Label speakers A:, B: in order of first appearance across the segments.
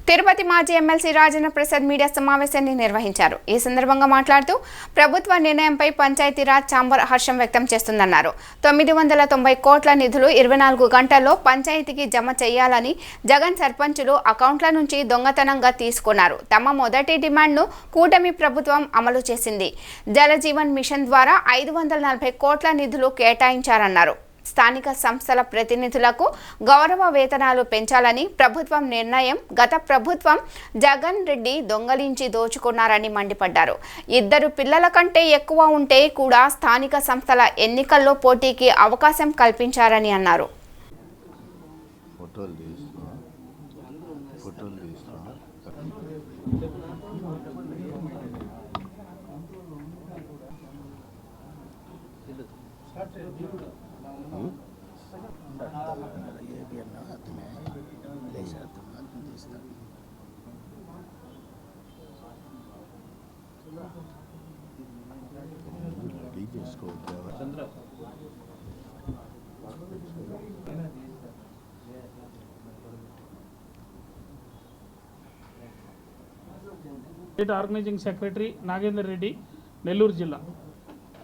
A: తిరుపతి మాజీ MLC Rajendra Prasad media సమావేశాన్ని నిర్వహించారు. ఈ సందర్భంగా మాట్లాడుతూ ప్రభుత్వ నిర్ణయంపై పంచాయతీరాజ్ ఛాంబర్ హర్షం వ్యక్తం చేస్తుందన్నారు. 990 కోట్ల నిధులు 24 గంటల్లో పంచాయతీకి జమ చేయాలని జగన్ సర్పంచులు అకౌంట్ల నుంచి దొంగతనంగా తీసుకున్నారు. తమ మొదటి డిమాండ్ను కూటమి ప్రభుత్వం అమలు చేసింది. జలజీవన్ మిషన్ ద్వారా 540 కోట్ల నిధులు కేటాయించారన్నారు. స్థానిక సంస్థల ప్రతినిధులకు గౌరవ వేతనాలు పెంచాలని ప్రభుత్వం నిర్ణయం. గత ప్రభుత్వం జగన్ రెడ్డి దొంగలించి దోచుకున్నారని మండిపడ్డారు. 2 పిల్లల కంటే ఎక్కువ ఉంటే కూడా స్థానిక సంస్థల ఎన్నికల్లో పోటీకి అవకాశం కల్పించారని అన్నారు.
B: State organising secretary Nagender Reddy, Nellore జిల్లా.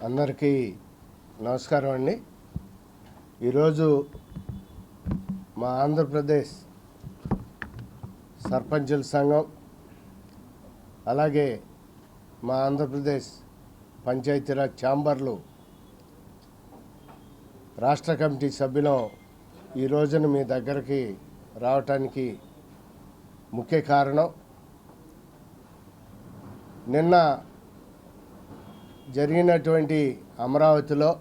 C: అందరికీ నమస్కారం అండి. ఈరోజు మా ఆంధ్రప్రదేశ్ సర్పంచుల సంఘం అలాగే మా ఆంధ్రప్రదేశ్ పంచాయతీరాజ్ ఛాంబర్లు రాష్ట్ర కమిటీ సభ్యులం ఈ రోజున మీ దగ్గరికి రావటానికి ముఖ్య కారణం, నిన్న జరిగినటువంటి అమరావతిలో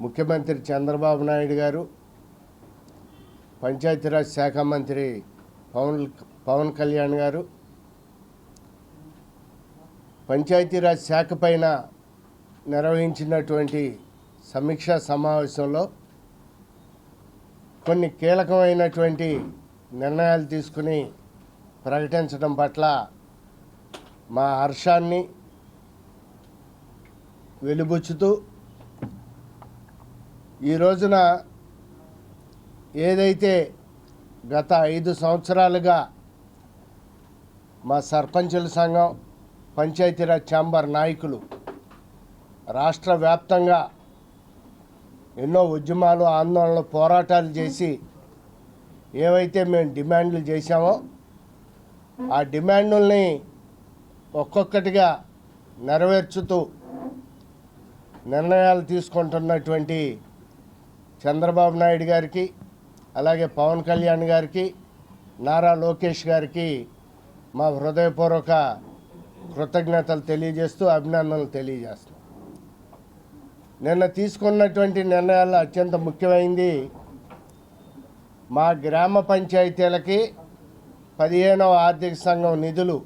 C: ముఖ్యమంత్రి చంద్రబాబు నాయుడు గారు, పంచాయతీరాజ్ శాఖ మంత్రి పవన్ కళ్యాణ్ గారు పంచాయతీరాజ్ శాఖ పైన నిర్వహించినటువంటి సమీక్షా సమావేశంలో కొన్ని కీలకమైనటువంటి నిర్ణయాలు తీసుకుని ప్రకటించడం పట్ల మా హర్షాన్ని వెలిబుచ్చుతూ ఈ రోజున ఏదైతే గత 5 సంవత్సరాలుగా మా సర్పంచుల సంఘం, పంచాయతీరాజ్ ఛాంబర్ నాయకులు రాష్ట్ర వ్యాప్తంగా ఎన్నో ఉద్యమాలు, ఆందోళనలు, పోరాటాలు చేసి ఏవైతే మేము డిమాండ్లు చేశామో ఆ డిమాండ్లని ఒక్కొక్కటిగా నెరవేర్చుతూ నిర్ణయాలు తీసుకుంటున్నటువంటి చంద్రబాబు నాయుడు గారికి, అలాగే పవన్ కళ్యాణ్ గారికి, నారా లోకేష్ గారికి మా హృదయపూర్వక కృతజ్ఞతలు తెలియజేస్తూ అభినందనలు తెలియజేస్తున్నాం. నిన్న తీసుకున్నటువంటి నిర్ణయాల్లో అత్యంత ముఖ్యమైనది మా గ్రామ పంచాయతీలకి 15వ ఆర్థిక సంఘం నిధులు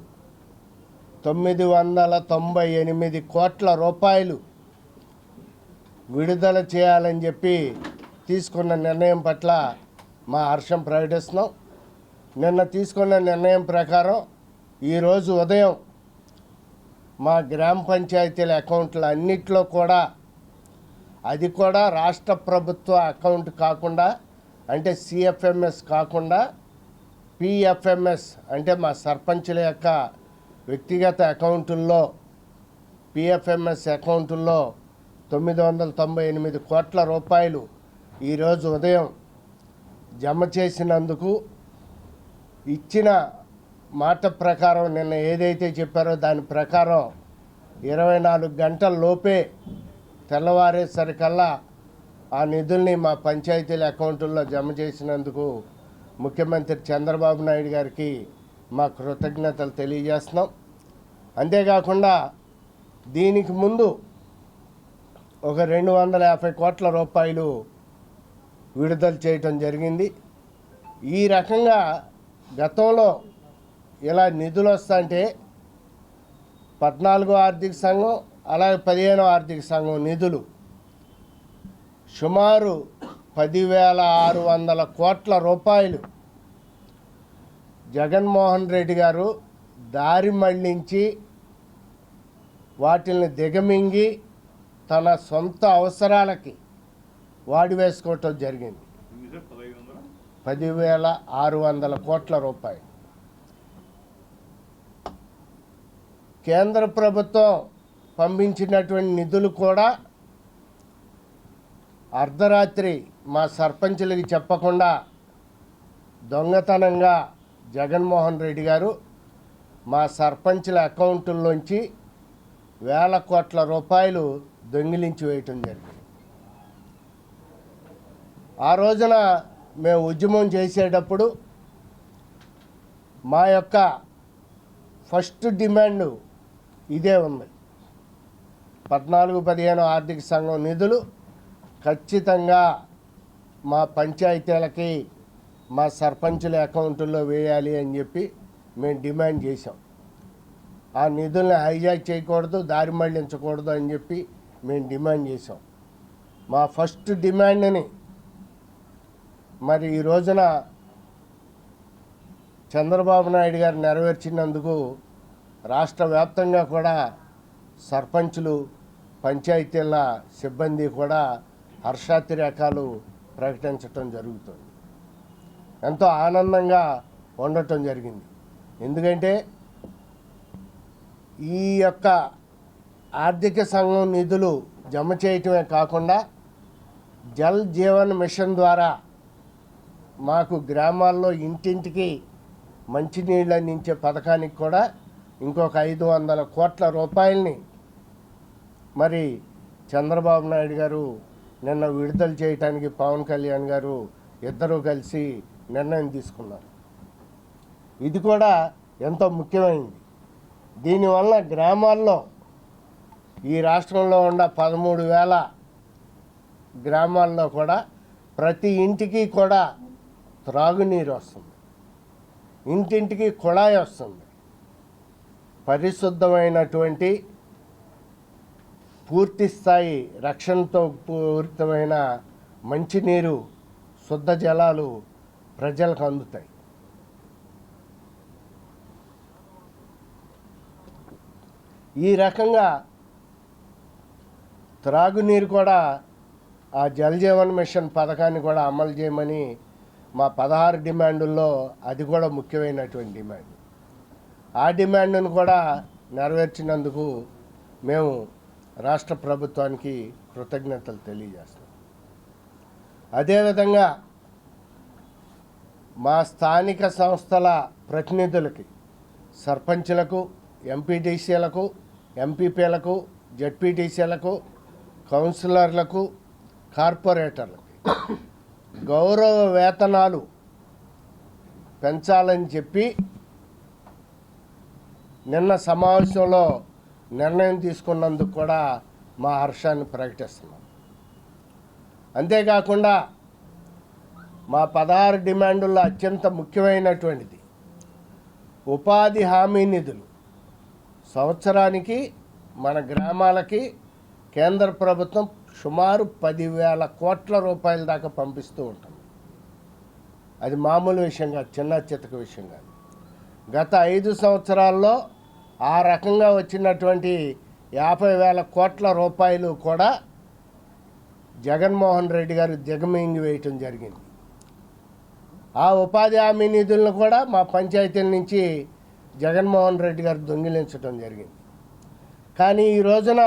C: 998 కోట్ల రూపాయలు విడుదల చేయాలని చెప్పి తీసుకున్న నిర్ణయం పట్ల మా హర్షం ప్రకటిస్తున్నాం. నిన్న తీసుకున్న నిర్ణయం ప్రకారం ఈరోజు ఉదయం మా గ్రామ పంచాయతీల అకౌంట్ల అన్నిట్లో కూడా, అది కూడా రాష్ట్ర ప్రభుత్వ అకౌంట్ కాకుండా, అంటే సిఎఫ్ఎంఎస్ కాకుండా పిఎఫ్ఎంఎస్ అంటే మా సర్పంచుల యొక్క వ్యక్తిగత అకౌంటుల్లో, పిఎఫ్ఎంఎస్ అకౌంటుల్లో 998 కోట్ల రూపాయలు ఈరోజు ఉదయం జమ చేసినందుకు, ఇచ్చిన మాట ప్రకారం నిన్న ఏదైతే చెప్పారో దాని ప్రకారం 24 గంటల లోపే తెల్లవారేసరికల్లా ఆ నిధుల్ని మా పంచాయతీల అకౌంటుల్లో జమ చేసినందుకు ముఖ్యమంత్రి చంద్రబాబు నాయుడు గారికి మా కృతజ్ఞతలు తెలియజేస్తున్నాం. అంతేకాకుండా దీనికి ముందు ఒక 250 కోట్ల రూపాయలు విడుదల చేయటం జరిగింది. ఈ రకంగా గతంలో ఇలా నిధులు వస్తుంటే 14వ ఆర్థిక సంఘం అలాగే 15వ ఆర్థిక సంఘం నిధులు సుమారు 10,600 కోట్ల రూపాయలు జగన్మోహన్ రెడ్డి గారు దారి మళ్లించి వాటిని దిగమింగి తన సొంత అవసరాలకి వాడి వేసుకోవటం జరిగింది. 10,600 కోట్ల రూపాయలు. కేంద్ర ప్రభుత్వం పంపించినటువంటి నిధులు కూడా అర్ధరాత్రి మా సర్పంచులకి చెప్పకుండా దొంగతనంగా జగన్మోహన్ రెడ్డి గారు మా సర్పంచుల అకౌంట్ల్లోంచి వేల కోట్ల రూపాయలు దొంగిలించి వేయటం జరిగింది. ఆ రోజున మేము ఉద్యమం చేసేటప్పుడు మా యొక్క ఫస్ట్ డిమాండ్ ఇదే ఉంది. 14-15 ఆర్థిక సంఘం నిధులు ఖచ్చితంగా మా పంచాయతీలకి మా సర్పంచుల అకౌంట్లో వేయాలి అని చెప్పి మేము డిమాండ్ చేసాం. ఆ నిధుల్ని హైజాక్ చేయకూడదు, దారి మళ్లించకూడదు అని చెప్పి మేము డిమాండ్ చేసాం. మా ఫస్ట్ డిమాండ్ని మరి ఈ రోజున చంద్రబాబు నాయుడు గారు నెరవేర్చినందుకు రాష్ట్ర వ్యాప్తంగా కూడా సర్పంచులు, పంచాయతీల సిబ్బంది కూడా హర్షాతిరేకాలు ప్రకటించటం జరుగుతుంది. ఎంతో ఆనందంగా ఉండటం జరిగింది. ఎందుకంటే ఈ యొక్క ఆర్థిక సంఘం నిధులు జమ చేయటమే కాకుండా జల్ జీవన్ మిషన్ ద్వారా మాకు గ్రామాల్లో ఇంటింటికి మంచినీళ్ళు అందించే పథకానికి కూడా ఇంకొక 500 కోట్ల రూపాయలని మరి చంద్రబాబు నాయుడు గారు నిన్న విడుదల చేయడానికి పవన్ కళ్యాణ్ గారు ఇద్దరూ కలిసి నిర్ణయం తీసుకున్నారు. ఇది కూడా ఎంతో ముఖ్యమైనది. దీనివల్ల గ్రామాల్లో ఈ రాష్ట్రంలో ఉన్న 13,000 గ్రామాల్లో కూడా ప్రతి ఇంటికి కూడా త్రాగునీరు వస్తుంది, ఇంటింటికి కుళాయి వస్తుంది. పరిశుద్ధమైనటువంటి పూర్తి స్థాయి రక్షణతో పూరితమైన మంచినీరు, శుద్ధ జలాలు ప్రజలకు అందుతాయి. ఈ రకంగా త్రాగునీరు కూడా ఆ జల్ జీవన్ మిషన్ పథకాన్ని కూడా అమలు చేయమని మా 16 డిమాండుల్లో అది కూడా ముఖ్యమైనటువంటి డిమాండ్. ఆ డిమాండ్ను కూడా నెరవేర్చినందుకు మేము రాష్ట్ర ప్రభుత్వానికి కృతజ్ఞతలు తెలియజేస్తాం. అదేవిధంగా మా స్థానిక సంస్థల ప్రతినిధులకి, సర్పంచులకు, ఎంపీటీసీలకు, ఎంపీపీలకు, జడ్పీటీసీలకు, కౌన్సిలర్లకు, కార్పొరేటర్లకి గౌరవ వేతనాలు పెంచాలని చెప్పి నిన్న సమావేశంలో నిర్ణయం తీసుకున్నందుకు కూడా మా హర్షాన్ని ప్రకటిస్తున్నాం. అంతేకాకుండా మా 16 డిమాండుల్లో అత్యంత ముఖ్యమైనటువంటిది ఉపాధి హామీ నిధులు. సంవత్సరానికి మన గ్రామాలకి కేంద్ర ప్రభుత్వం సుమారు 10,000 కోట్ల రూపాయల దాకా పంపిస్తూ ఉంటుంది. అది మామూలు విషయం కాదు, చిన్న చితక విషయం కాదు. గత 5 సంవత్సరాల్లో ఆ రకంగా వచ్చినటువంటి 50,000 కోట్ల రూపాయలు కూడా జగన్మోహన్ రెడ్డి గారు దిగమింగి వేయటం జరిగింది. ఆ ఉపాధి హామీ నిధులను కూడా మా పంచాయతీల నుంచి జగన్మోహన్ రెడ్డి గారు దొంగిలించడం జరిగింది. కానీ ఈ రోజున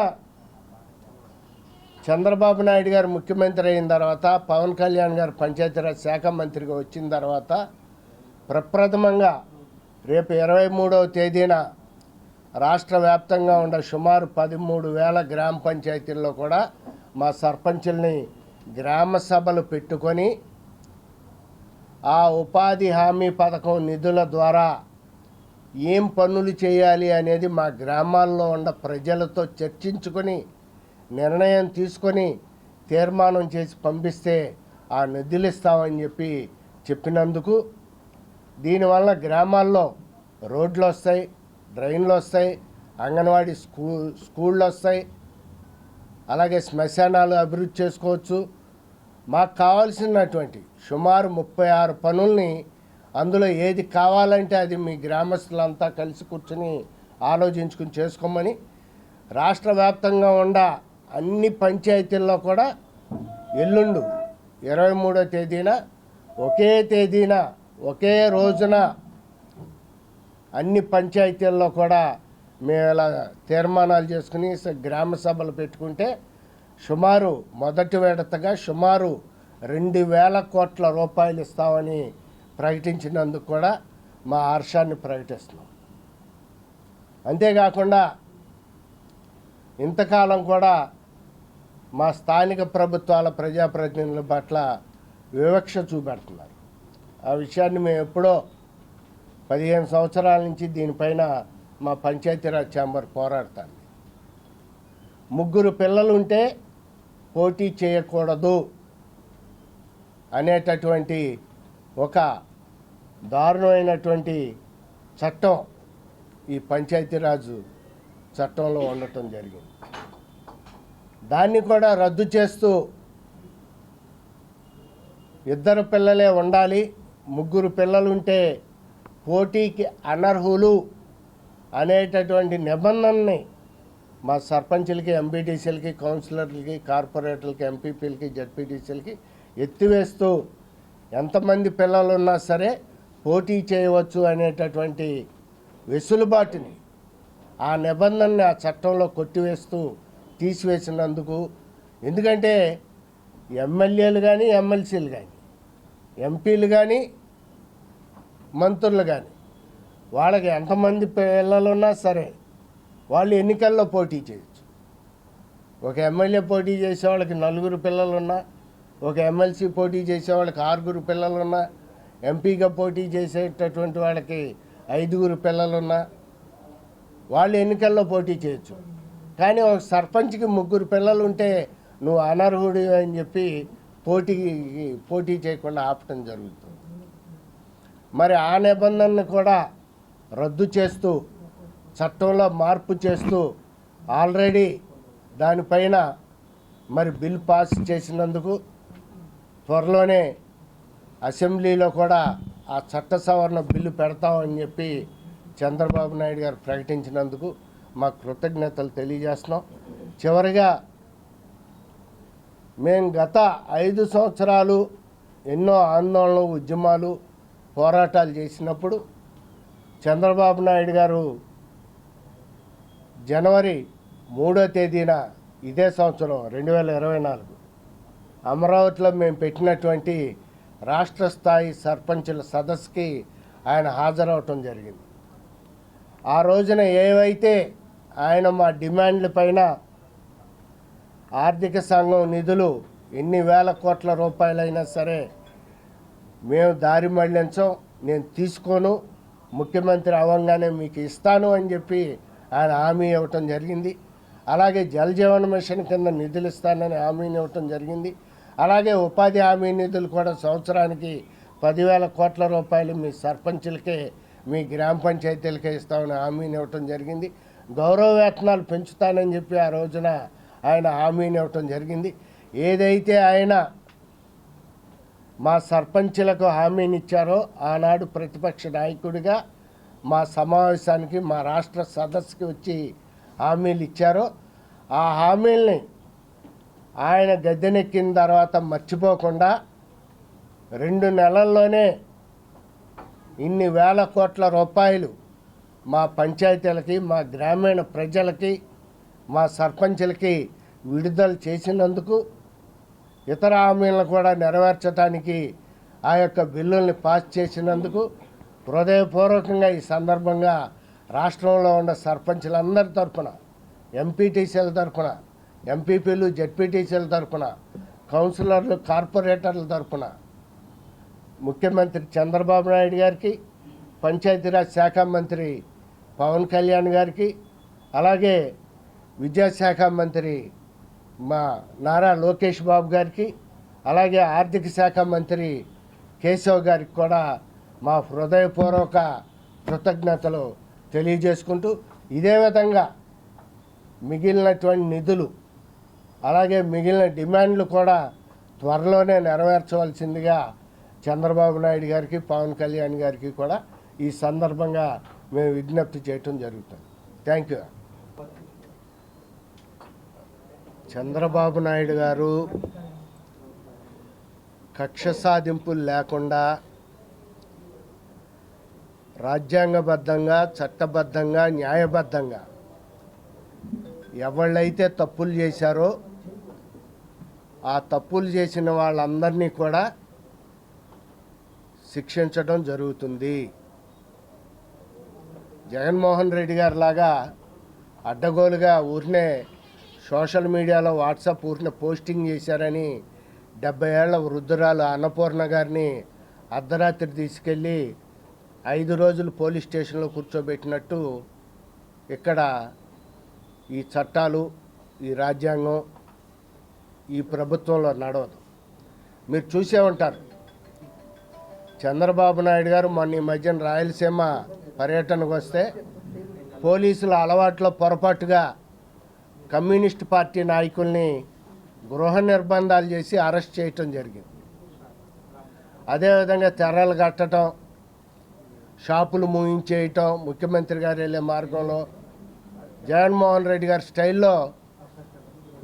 C: చంద్రబాబు నాయుడు గారు ముఖ్యమంత్రి అయిన తర్వాత, పవన్ కళ్యాణ్ గారు పంచాయతీరాజ్ శాఖ మంత్రిగా వచ్చిన తర్వాత ప్రప్రథమంగా రేపు 23వ తేదీన రాష్ట్ర వ్యాప్తంగా ఉన్న సుమారు 13,000 గ్రామ పంచాయతీల్లో కూడా మా సర్పంచుల్ని గ్రామ సభలు పెట్టుకొని ఆ ఉపాధి హామీ పథకం నిధుల ద్వారా ఏం పనులు చేయాలి అనేది మా గ్రామాల్లో ఉన్న ప్రజలతో చర్చించుకొని నిర్ణయం తీసుకొని తీర్మానం చేసి పంపిస్తే ఆ నిధులు ఇస్తామని చెప్పినందుకు దీనివల్ల గ్రామాల్లో రోడ్లు వస్తాయి, డ్రైన్లు వస్తాయి, అంగన్వాడీ స్కూళ్ళు వస్తాయి, అలాగే శ్మశానాలు అభివృద్ధి చేసుకోవచ్చు. మాకు కావాల్సినటువంటి సుమారు 36 పనుల్ని అందులో ఏది కావాలంటే అది మీ గ్రామస్తులంతా కలిసి కూర్చొని ఆలోచించుకుని చేసుకోమని రాష్ట్ర వ్యాప్తంగా ఉన్న అన్ని పంచాయతీల్లో కూడా ఎల్లుండు 23వ తేదీన ఒకే తేదీన ఒకే రోజున అన్ని పంచాయతీల్లో కూడా మేము ఇలా తీర్మానాలు చేసుకుని గ్రామ సభలు పెట్టుకుంటే సుమారు మొదటి విడతగా సుమారు 2,000 కోట్ల రూపాయలు ఇస్తామని ప్రకటించినందుకు కూడా మా హర్షాన్ని ప్రకటిస్తున్నాం. అంతేకాకుండా ఇంతకాలం కూడా మా స్థానిక ప్రభుత్వాల ప్రజాప్రతినిధుల పట్ల వివక్ష చూపెడుతున్నారు. ఆ విషయాన్ని మేము ఎప్పుడో 15 సంవత్సరాల నుంచి దీనిపైన మా పంచాయతీరాజ్ ఛాంబర్ పోరాడుతుంది. 3 పిల్లలు ఉంటే పోటీ చేయకూడదు అనేటటువంటి ఒక దారుణమైనటువంటి చట్టం ఈ పంచాయతీరాజ్ చట్టంలో ఉండటం జరిగింది. దాన్ని కూడా రద్దు చేస్తూ 2 పిల్లలే ఉండాలి, 3 పిల్లలుంటే పోటీకి అనర్హులు అనేటటువంటి నిబంధనని మా సర్పంచులకి, ఎంపీటీసీలకి, కౌన్సిలర్లకి, కార్పొరేటర్లకి, ఎంపీపీలకి, జడ్పీటీసీలకి ఎత్తివేస్తూ ఎంతమంది పిల్లలు ఉన్నా సరే పోటీ చేయవచ్చు అనేటటువంటి వెసులుబాటుని, ఆ నిబంధనని ఆ చట్టంలో కొట్టివేస్తూ తీసివేసినందుకు, ఎందుకంటే ఎమ్మెల్యేలు కానీ, ఎమ్మెల్సీలు కానీ, ఎంపీలు కానీ, మంత్రులు కానీ వాళ్ళకి ఎంతమంది పిల్లలు ఉన్నా సరే వాళ్ళు ఎన్నికల్లో పోటీ చేయొచ్చు. ఒక ఎమ్మెల్యే పోటీ చేసే వాళ్ళకి 4 పిల్లలున్నా, ఒక ఎమ్మెల్సీ పోటీ చేసే వాళ్ళకి 6 పిల్లలున్నా, ఎంపీగా పోటీ చేసేటటువంటి వాళ్ళకి 5 పిల్లలున్నా వాళ్ళు ఎన్నికల్లో పోటీ చేయొచ్చు. కానీ ఒక సర్పంచ్కి 3 పిల్లలు ఉంటే నువ్వు అనర్హుడి అని చెప్పి పోటీ చేయకుండా ఆపటం జరుగుతుంది. మరి ఆ నిబంధనను కూడా రద్దు చేస్తూ చట్టంలో మార్పు చేస్తూ ఆల్రెడీ దానిపైన మరి బిల్ పాస్ చేసినందుకు త్వరలోనే అసెంబ్లీలో కూడా ఆ చట్ట సవరణ బిల్లు పెడతామని చెప్పి చంద్రబాబు నాయుడు గారు ప్రకటించినందుకు మా కృతజ్ఞతలు తెలియజేస్తున్నాం. చివరిగా మేము గత 5 సంవత్సరాలు ఎన్నో ఆందోళనలు, ఉద్యమాలు, పోరాటాలు చేసినప్పుడు చంద్రబాబు నాయుడు గారు జనవరి 3వ తేదీన ఇదే సంవత్సరం 2024 అమరావతిలో మేము పెట్టినటువంటి రాష్ట్ర స్థాయి సర్పంచుల సదస్సుకి ఆయన హాజరవటం జరిగింది. ఆ రోజున ఏవైతే ఆయన మా డిమాండ్ల పైన ఆర్థిక సంఘం నిధులు ఎన్ని వేల కోట్ల రూపాయలైనా సరే మేము దారి మళ్లించం, నేను తీసుకోను, ముఖ్యమంత్రి అవ్వగానే మీకు ఇస్తాను అని చెప్పి ఆయన హామీ ఇవ్వటం జరిగింది. అలాగే జల్ జీవన్ మిషన్ కింద నిధులు ఇస్తానని హామీని ఇవ్వటం జరిగింది. అలాగే ఉపాధి హామీ నిధులు కూడా సంవత్సరానికి 10,000 కోట్ల రూపాయలు మీ సర్పంచులకే, మీ గ్రామ పంచాయతీలకే ఇస్తామని హామీని ఇవ్వటం జరిగింది. గౌరవ వేతనాలు పెంచుతానని చెప్పి ఆ రోజున ఆయన హామీని ఇవ్వటం జరిగింది. ఏదైతే ఆయన మా సర్పంచులకు హామీని ఇచ్చారో ఆనాడు ప్రతిపక్ష నాయకుడిగా మా సమావేశానికి, మా రాష్ట్ర సదస్సుకి వచ్చి హామీలు ఇచ్చారో ఆ హామీల్ని ఆయన గద్దెనెక్కిన తర్వాత మర్చిపోకుండా 2 నెలల్లోనే ఇన్ని వేల కోట్ల రూపాయలు మా పంచాయతీలకి, మా గ్రామీణ ప్రజలకి, మా సర్పంచులకి విడుదల చేసినందుకు, ఇతర హామీలను కూడా నెరవేర్చడానికి ఆ యొక్క బిల్లుల్ని పాస్ చేసినందుకు హృదయపూర్వకంగా ఈ సందర్భంగా రాష్ట్రంలో ఉన్న సర్పంచులందరి తరఫున, ఎంపీటీసీల తరఫున, ఎంపీపీలు, జడ్పీటీసీల తరఫున, కౌన్సిలర్లు, కార్పొరేటర్ల తరఫున ముఖ్యమంత్రి చంద్రబాబు నాయుడు గారికి, పంచాయతీరాజ్ శాఖ మంత్రి పవన్ కళ్యాణ్ గారికి, అలాగే విద్యాశాఖ మంత్రి మా నారా లోకేష్ బాబు గారికి, అలాగే ఆర్థిక శాఖ మంత్రి కేశవ్ గారికి కూడా మా హృదయపూర్వక కృతజ్ఞతలు తెలియజేసుకుంటూ, ఇదే విధంగా మిగిలినటువంటి నిధులు, అలాగే మిగిలిన డిమాండ్లు కూడా త్వరలోనే నెరవేర్చవలసిందిగా చంద్రబాబు నాయుడు గారికి, పవన్ కళ్యాణ్ గారికి కూడా ఈ సందర్భంగా మేము విజ్ఞప్తి చేయటం జరుగుతుంది. Thank you. చంద్రబాబు నాయుడు గారు కక్ష సాధింపులు లేకుండా రాజ్యాంగబద్ధంగా, చట్టబద్ధంగా, న్యాయబద్ధంగా ఎవళ్ళైతే తప్పులు చేశారో ఆ తప్పులు చేసిన వాళ్ళందరినీ కూడా శిక్షించడం జరుగుతుంది. జగన్మోహన్ రెడ్డి గారి లాగా అడ్డగోలుగా ఊరినే సోషల్ మీడియాలో వాట్సాప్ ఊరినే పోస్టింగ్ చేశారని 70 ఏళ్ల వృద్ధురాలు అన్నపూర్ణ గారిని అర్ధరాత్రి తీసుకెళ్ళి 5 రోజులు పోలీస్ స్టేషన్లో కూర్చోబెట్టినట్టు ఇక్కడ ఈ చట్టాలు, ఈ రాజ్యాంగం ఈ ప్రభుత్వంలో నడవదు. మీరు చూసే ఉంటారు, చంద్రబాబు నాయుడు గారు మొన్న ఈ మధ్యన రాయలసీమ పర్యటనకు వస్తే పోలీసుల అలవాట్లో పొరపాటుగా కమ్యూనిస్ట్ పార్టీ నాయకుల్ని గృహ నిర్బంధాలు చేసి అరెస్ట్ చేయటం జరిగింది. అదేవిధంగా తెర్రలు కట్టడం, షాపులు మూయించేయటం, ముఖ్యమంత్రి గారు వెళ్ళే మార్గంలో జగన్మోహన్ రెడ్డి గారి స్టైల్లో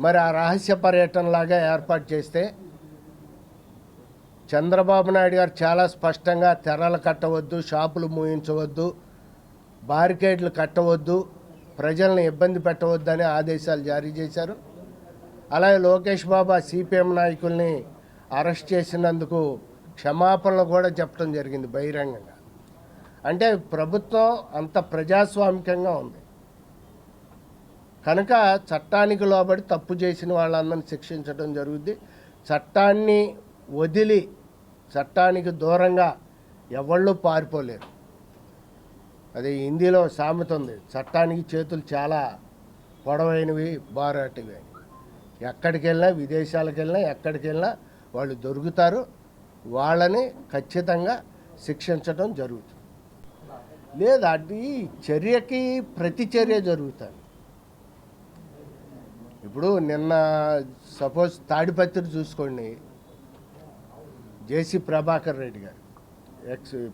C: మరి ఆ రహస్య పర్యటనలాగా ఏర్పాటు చేస్తే చంద్రబాబు నాయుడు గారు చాలా స్పష్టంగా తెర్రలు కట్టవద్దు, షాపులు మూయించవద్దు, బారికేడ్లు కట్టవద్దు, ప్రజల్ని ఇబ్బంది పెట్టవద్దు అని ఆదేశాలు జారీ చేశారు. అలాగే లోకేష్ బాబు సిపిఎం నాయకుల్ని అరెస్ట్ చేసినందుకు క్షమాపణలు కూడా చెప్పడం జరిగింది బహిరంగంగా. అంటే ప్రభుత్వం అంత ప్రజాస్వామికంగా ఉంది కనుక చట్టానికి లోబడి తప్పు చేసిన వాళ్ళందరినీ శిక్షించడం జరుగుద్ది. చట్టాన్ని వదిలి చట్టానికి దూరంగా ఎవళ్ళు పారిపోలేరు. అది హిందీలో సామెత ఉంది, చట్టానికి చేతులు చాలా పొడవైనవి, బారాటివి. ఎక్కడికి వెళ్ళినా, విదేశాలకు వెళ్ళినా, ఎక్కడికి వెళ్ళినా వాళ్ళు దొరుకుతారు. వాళ్ళని ఖచ్చితంగా శిక్షించడం జరుగుతుంది. లేదు, అది చర్యకి ప్రతి చర్య జరుగుతుంది. ఇప్పుడు నిన్న సపోజ్ తాడిపత్రి చూసుకోండి, జేసీ ప్రభాకర్ రెడ్డి గారు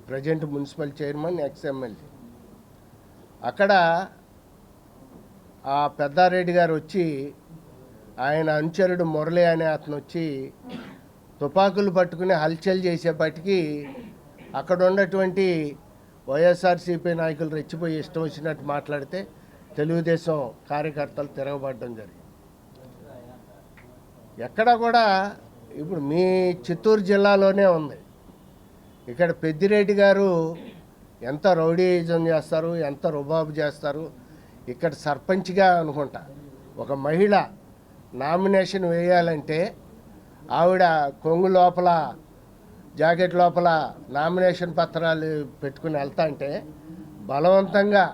C: ప్రజెంట్ మున్సిపల్ చైర్మన్, ఎమ్మెల్యే. అక్కడ ఆ పెద్దారెడ్డి గారు వచ్చి, ఆయన అనుచరుడు మురళి అనే అతను వచ్చి తుపాకులు పట్టుకుని హల్చల్ చేసేపటికి అక్కడ ఉన్నటువంటి వైఎస్ఆర్సీపీ నాయకులు రెచ్చిపోయి ఇష్టం వచ్చినట్టు మాట్లాడితే తెలుగుదేశం కార్యకర్తలు తిరగబడడం జరిగింది. ఎక్కడ కూడా ఇప్పుడు మీ చిత్తూరు జిల్లాలోనే ఉంది. ఇక్కడ పెద్దిరెడ్డి గారు ఎంత రౌడీయిజం చేస్తారు, ఎంత రుబాబు చేస్తారు. ఇక్కడ సర్పంచ్గా అనుకుంటా ఒక మహిళ నామినేషన్ వేయాలంటే ఆవిడ కొంగు లోపల, జాకెట్ లోపల నామినేషన్ పత్రాలు పెట్టుకుని వెళ్తా అంటే బలవంతంగా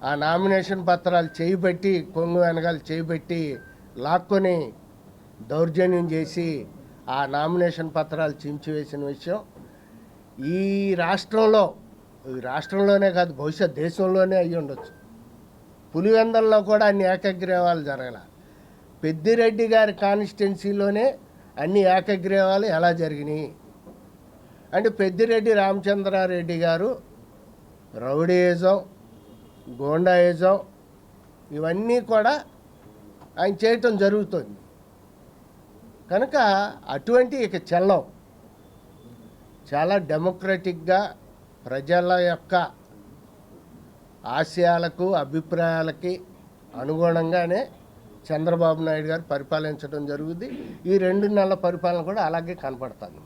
C: ఆ నామినేషన్ పత్రాలు చేయబెట్టి, కొంగు వెనకాల చేయబెట్టి లాక్కొని దౌర్జన్యం చేసి ఆ నామినేషన్ పత్రాలు చించివేసిన విషయం ఈ రాష్ట్రంలోనే కాదు, బహుశా దేశంలోనే అయ్యి ఉండొచ్చు. పులివెందల్లో కూడా అన్ని ఏకగ్రీవాలు జరగల. పెద్దిరెడ్డి గారి కాన్స్టిట్యున్సీలోనే అన్ని ఏకగ్రీవాలు ఎలా జరిగినాయి అంటే పెద్దిరెడ్డి రామచంద్రారెడ్డి గారు రౌడీయిజం, గోండాయిజం ఇవన్నీ కూడా ఆయన చేయటం జరుగుతుంది. కనుక అటువంటి ఇక చెల్లం చాలా డెమోక్రటిక్గా ప్రజల యొక్క ఆశయాలకు, అభిప్రాయాలకి అనుగుణంగానే చంద్రబాబు నాయుడు గారు పరిపాలించడం జరుగుతుంది. ఈ 2 నెలల పరిపాలన కూడా అలాగే కనపడుతుంది.